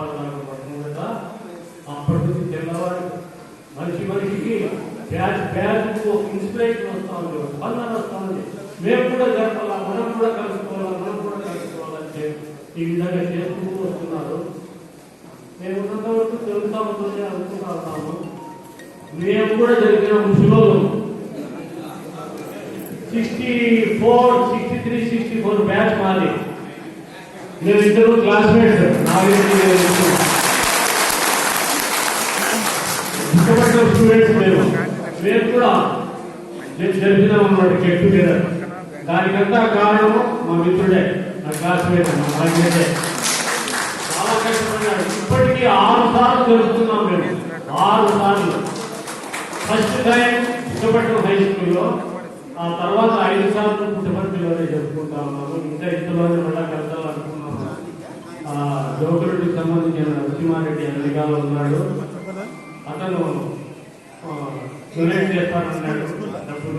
సాయం ఉపాధి కదా. అప్పటి నుంచి తెల్లవారు మనిషికి బ్యాచ్ ఇన్స్పిరేషన్ వస్తూ ఉంది, స్పందన వస్తూ ఉంది. మేము కూడా జరపాలా, మనం కూడా కలుసుకోవాలంటే ఈ విధంగా చేసుకుంటూ వస్తున్నారు. మేము ఉన్నంతవరకు తెలుగుతామని అనుకుంటా ఉన్నాము. మేము కూడా జరిగిన ముసులో 64 బ్యాచ్ మాది. మేము ఇద్దరు క్లాస్మేట్స్. ఇష్టపడిన స్టూడెంట్స్ మేము కూడా జరిపినాం అన్నమాట గెట్ టుగెదర్. దానికంతా కారణము మా మిత్రుడే, నా క్లాస్మేట్, మా బాధ్యతే. చాలా కష్టపడ్డాడు. ఇప్పటికీ 6 సార్లు జరుపుతున్నాం మేము. 6 సార్లు. ఫస్ట్ టైం పుట్టపట్నం హై స్కూల్లో, ఆ తర్వాత 5 సార్లు పుట్టపర్తిలోనే జరుపుకుంటా ఉన్నాము. ఇంకా ఇంతలోనే మళ్ళా కలసాలనుకున్నాము. జోగులకి సంబంధించిన నరసింహారెడ్డి అమెరికాలో ఉన్నాడు. అతను డొనేట్ చేస్తానన్నాడు డబ్బులు.